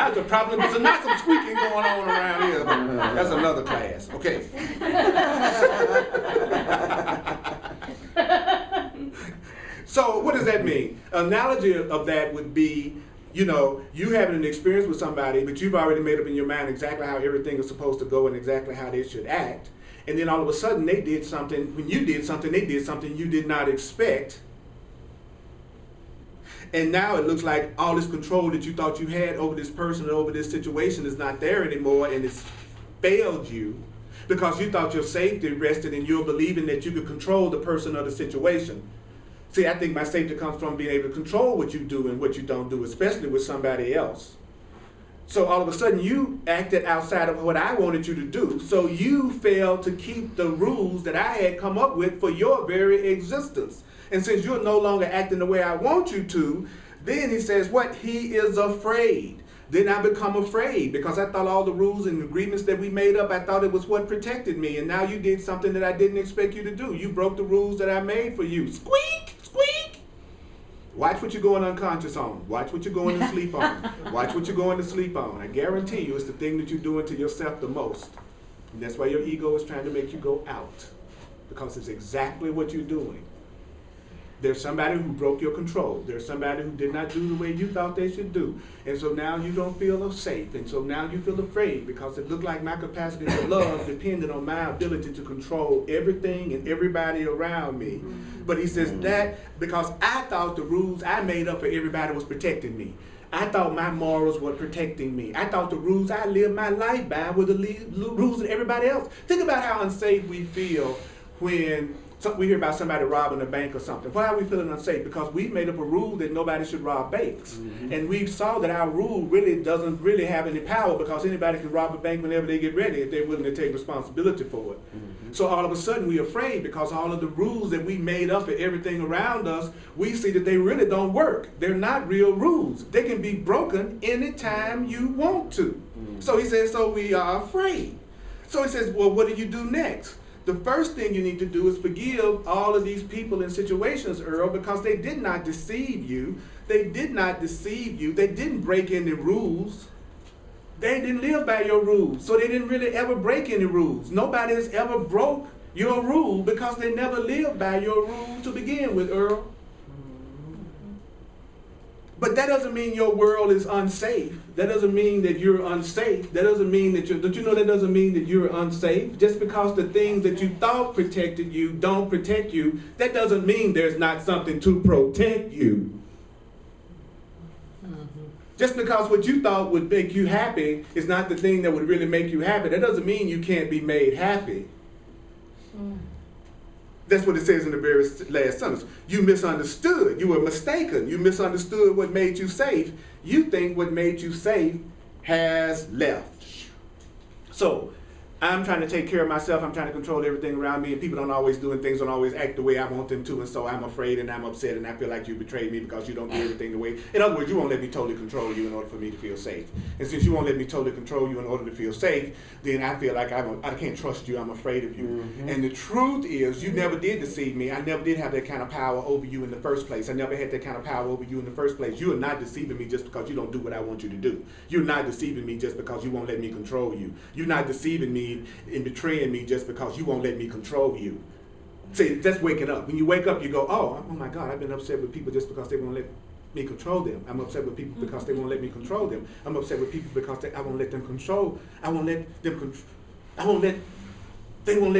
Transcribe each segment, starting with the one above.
now it's a problem. There's not some squeaking going on around here. But that's another class. Okay. So what does that mean? An analogy of that would be, you having an experience with somebody, but you've already made up in your mind exactly how everything is supposed to go and exactly how they should act. And then all of a sudden they did something, when you did something, they did something you did not expect. And now it looks like all this control that you thought you had over this person or over this situation is not there anymore, and it's failed you because you thought your safety rested in your believing that you could control the person or the situation. See, I think my safety comes from being able to control what you do and what you don't do, especially with somebody else. So all of a sudden you acted outside of what I wanted you to do. So you failed to keep the rules that I had come up with for your very existence. And since you're no longer acting the way I want you to, then he says what? He is afraid. Then I become afraid because I thought all the rules and agreements that we made up, I thought it was what protected me. And now you did something that I didn't expect you to do. You broke the rules that I made for you. Squeak, squeak. Watch what you're going unconscious on. Watch what you're going to sleep on. Watch what you're going to sleep on. I guarantee you it's the thing that you're doing to yourself the most. And that's why your ego is trying to make you go out. Because it's exactly what you're doing. There's somebody who broke your control. There's somebody who did not do the way you thought they should do. And so now you don't feel safe. And so now you feel afraid because it looked like my capacity to love depended on my ability to control everything and everybody around me. But he says that because I thought the rules I made up for everybody was protecting me. I thought my morals were protecting me. I thought the rules I lived my life by were the rules of everybody else. Think about how unsafe we feel when we hear about somebody robbing a bank or something. Why are we feeling unsafe? Because we made up a rule that nobody should rob banks. Mm-hmm. And we saw that our rule really doesn't really have any power because anybody can rob a bank whenever they get ready if they're willing to take responsibility for it. Mm-hmm. So all of a sudden we're afraid because all of the rules that we made up for everything around us, we see that they really don't work. They're not real rules. They can be broken anytime you want to. Mm-hmm. So he says, so we are afraid. So he says, well, what do you do next? The first thing you need to do is forgive all of these people and situations, Earl, because they did not deceive you. They did not deceive you. They didn't break any rules. They didn't live by your rules, so they didn't really ever break any rules. Nobody has ever broke your rule because they never lived by your rule to begin with, Earl. But that doesn't mean your world is unsafe. That doesn't mean that you're unsafe. That doesn't mean that don't you know that doesn't mean that you're unsafe? Just because the things that you thought protected you don't protect you, that doesn't mean there's not something to protect you. Mm-hmm. Just because what you thought would make you happy is not the thing that would really make you happy, that doesn't mean you can't be made happy. Mm. That's what it says in the very last sentence. You misunderstood. You were mistaken. You misunderstood what made you safe. You think what made you safe has left. So I'm trying to take care of myself. I'm trying to control everything around me, and people don't always do and things don't always act the way I want them to, and so I'm afraid and I'm upset and I feel like you betrayed me because you don't do everything the way. In other words, you won't let me totally control you in order for me to feel safe. And since you won't let me totally control you in order to feel safe, then I feel like I can't trust you. I'm afraid of you. Mm-hmm. And the truth is, you never did deceive me. I never did have that kind of power over you in the first place. I never had that kind of power over you in the first place. You are not deceiving me just because you don't do what I want you to do. You're not deceiving me just because you won't let me control you. You're not deceiving me in betraying me just because you won't let me control you. See, that's waking up. When you wake up, you go, oh my God, I've been upset with people just because they won't let me control them. I'm upset with people because they won't let me control them. I'm upset with people because they won't let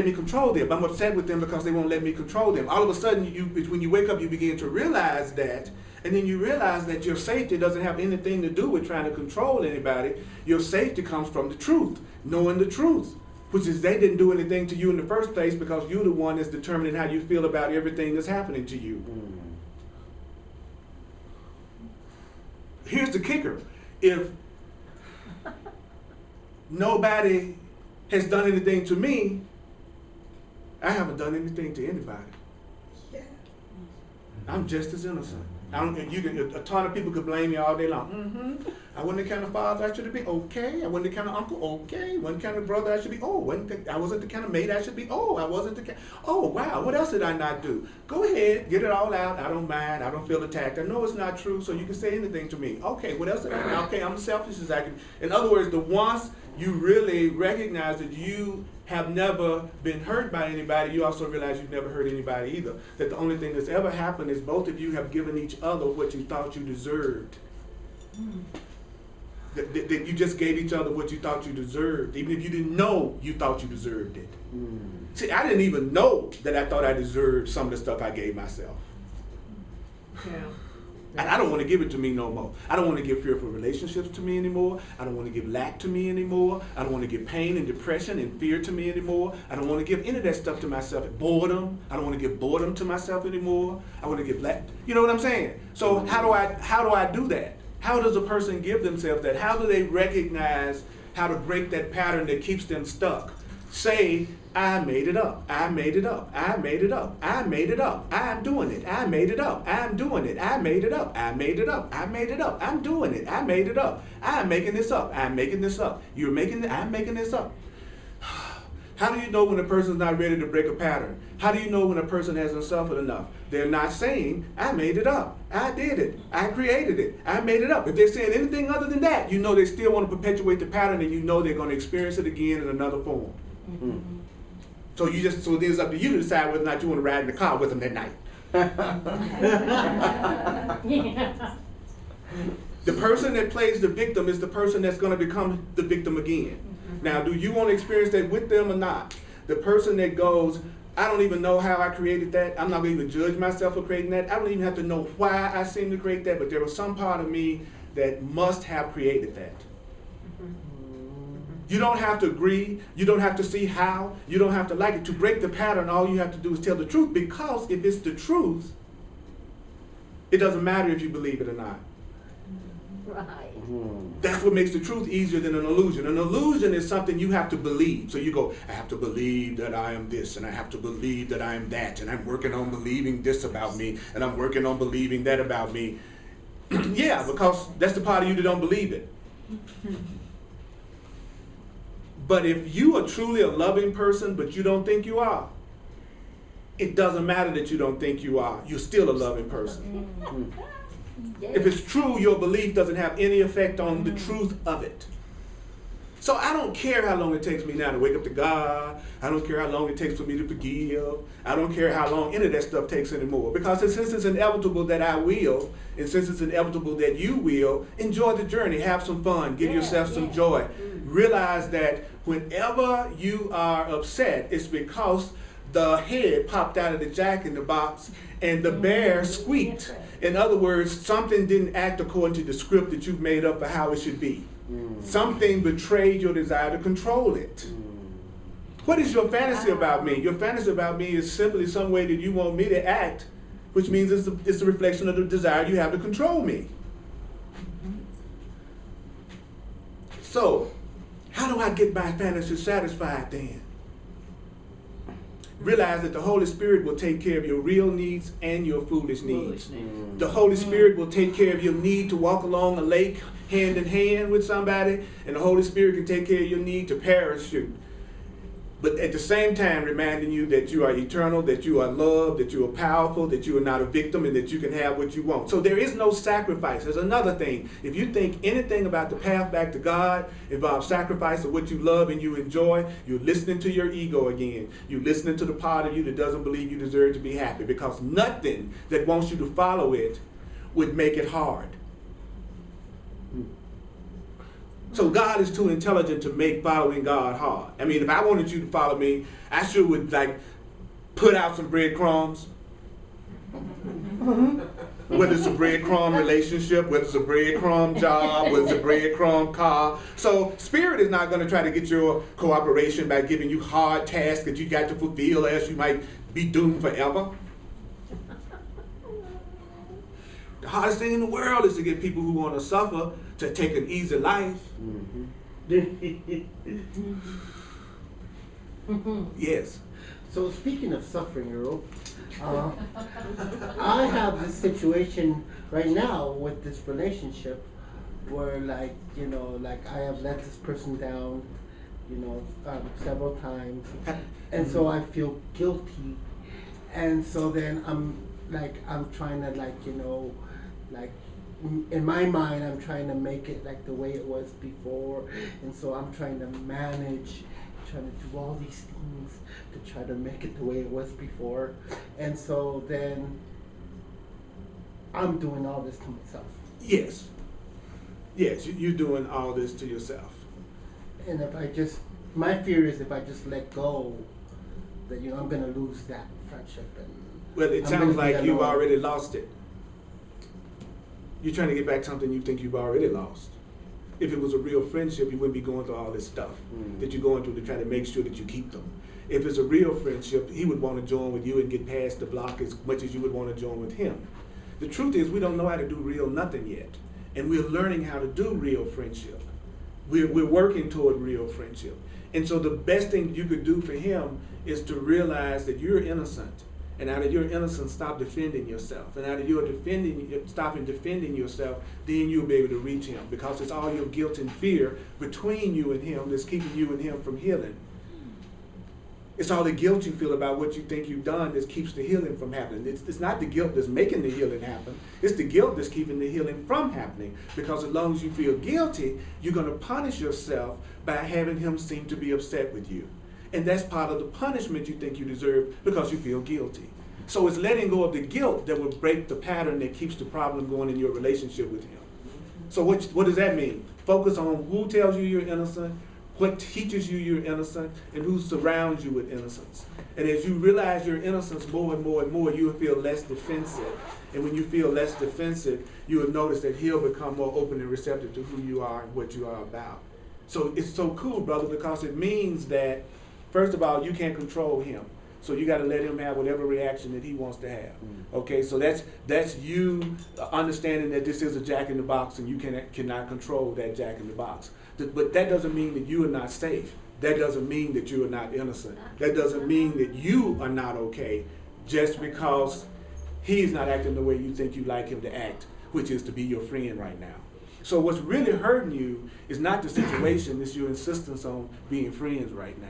me control them. I'm upset with them because they won't let me control them. All of a sudden, when you wake up, you begin to realize that, and then you realize that your safety doesn't have anything to do with trying to control anybody. Your safety comes from the truth, knowing the truth, which is they didn't do anything to you in the first place because you're the one that's determining how you feel about everything that's happening to you. Here's the kicker. If nobody has done anything to me, I haven't done anything to anybody. Yeah. I'm just as innocent. A ton of people could blame me all day long. Mm-hmm. I wasn't the kind of father I should have been. Okay. I wasn't the kind of uncle. Okay. Wasn't the kind of brother I should be. Oh, I wasn't the kind of mate I should be. Oh, I wasn't the kind. Oh, wow. What else did I not do? Go ahead. Get it all out. I don't mind. I don't feel attacked. I know it's not true, so you can say anything to me. Okay. What else did I do? Okay. I'm selfish as I can. In other words, once you really recognize that you have never been hurt by anybody, you also realize you've never hurt anybody either. That the only thing that's ever happened is both of you have given each other what you thought you deserved. That you just gave each other what you thought you deserved, even if you didn't know you thought you deserved it. See, I didn't even know that I thought I deserved some of the stuff I gave myself. Yeah. And I don't want to give it to me no more. I don't want to give fearful relationships to me anymore. I don't want to give lack to me anymore. I don't want to give pain and depression and fear to me anymore. I don't want to give any of that stuff to myself. Boredom. I don't want to give boredom to myself anymore. I want to give lack. You know what I'm saying? So how do I do that? How does a person give themselves that? How do they recognize how to break that pattern that keeps them stuck? Say, I made it up. I made it up. I made it up. I made it up. I'm doing it. I made it up. I'm doing it. I made it up. I made it up. I made it up. I'm doing it. I made it up. I'm making this up. I'm making this up. You're making it. I'm making this up. How do you know when a person's not ready to break a pattern? How do you know when a person hasn't suffered enough? They're not saying, I made it up. I did it. I created it. I made it up. If they're saying anything other than that, you know they still want to perpetuate the pattern, and you know they're going to experience it again in another form. Mm-hmm. So then it's up to you to decide whether or not you want to ride in the car with them that night. The person that plays the victim is the person that's going to become the victim again. Now, do you want to experience that with them or not? The person that goes, I don't even know how I created that. I'm not going to even judge myself for creating that. I don't even have to know why I seem to create that, but there was some part of me that must have created that. You don't have to agree. You don't have to see how. You don't have to like it. To break the pattern, all you have to do is tell the truth, because if it's the truth, it doesn't matter if you believe it or not. Right. That's what makes the truth easier than an illusion. An illusion is something you have to believe. So you go, I have to believe that I am this, and I have to believe that I am that, and I'm working on believing this about me, and I'm working on believing that about me. Yeah, because that's the part of you that don't believe it. But if you are truly a loving person, but you don't think you are, it doesn't matter that you don't think you are. You're still a loving person. If it's true, your belief doesn't have any effect on the truth of it. So I don't care how long it takes me now to wake up to God. I don't care how long it takes for me to forgive. I don't care how long any of that stuff takes anymore. Because since it's inevitable that I will, and since it's inevitable that you will, enjoy the journey, have some fun, give yourself some joy. Realize that whenever you are upset, it's because the head popped out of the jack in the box and the bear squeaked. In other words, something didn't act according to the script that you've made up for how it should be. Something betrayed your desire to control it. What is your fantasy about me? Your fantasy about me is simply some way that you want me to act, which means it's a reflection of the desire you have to control me. So, how do I get my fantasy satisfied then? Realize that the Holy Spirit will take care of your real needs and your foolish needs. The Holy Spirit will take care of your need to walk along a lake hand in hand with somebody, and the Holy Spirit can take care of your need to parachute. But at the same time, reminding you that you are eternal, that you are loved, that you are powerful, that you are not a victim, and that you can have what you want. So there is no sacrifice. There's another thing. If you think anything about the path back to God involves sacrifice of what you love and you enjoy, you're listening to your ego again. You're listening to the part of you that doesn't believe you deserve to be happy, because nothing that wants you to follow it would make it hard. So God is too intelligent to make following God hard. I mean, if I wanted you to follow me, I sure would put out some breadcrumbs. Whether it's a breadcrumb relationship, whether it's a breadcrumb job, whether it's a breadcrumb car. So Spirit is not going to try to get your cooperation by giving you hard tasks that you got to fulfill, else you might be doomed forever. The hardest thing in the world is to get people who want to suffer to take an easy life. Yes. So speaking of suffering, Earl, I have this situation right now with this relationship where like, you know, like I have let this person down, you know, several times, and so I feel guilty, and so then I'm trying to like, you know, like in my mind I'm trying to make it like the way it was before, and so I'm trying to manage, trying to do all these things to try to make it the way it was before, and so then I'm doing all this to myself. Yes. Yes, you're doing all this to yourself. And if I just, my fear is if I just let go, that, you know, I'm gonna lose that friendship. And Well, it I'm sounds gonna be like you've alone. already lost it. You're trying to get back something you think you've already lost. If it was a real friendship, you wouldn't be going through all this stuff that you're going through to try to make sure that you keep them. If it's a real friendship, he would want to join with you and get past the block as much as you would want to join with him. The truth is, we don't know how to do real nothing yet. And we're learning how to do real friendship. We're working toward real friendship. And so the best thing you could do for him is to realize that you're innocent. And out of your innocence, stop defending yourself. And out of your stopping defending yourself, then you'll be able to reach him. Because it's all your guilt and fear between you and him that's keeping you and him from healing. It's all the guilt you feel about what you think you've done that keeps the healing from happening. It's not the guilt that's making the healing happen. It's the guilt that's keeping the healing from happening. Because as long as you feel guilty, you're going to punish yourself by having him seem to be upset with you. And that's part of the punishment you think you deserve because you feel guilty. So it's letting go of the guilt that will break the pattern that keeps the problem going in your relationship with him. So what does that mean? Focus on who tells you you're innocent, what teaches you you're innocent, and who surrounds you with innocence. And as you realize your innocence more and more and more, you will feel less defensive. And when you feel less defensive, you will notice that he'll become more open and receptive to who you are and what you are about. So it's so cool, brother, because it means that, first of all, you can't control him. So you got to let him have whatever reaction that he wants to have. Okay, so that's you understanding that this is a jack in the box and you cannot control that jack in the box. But that doesn't mean that you are not safe. That doesn't mean that you are not innocent. That doesn't mean that you are not okay just because he's not acting the way you think you like him to act, which is to be your friend right now. So what's really hurting you is not the situation, it's your insistence on being friends right now.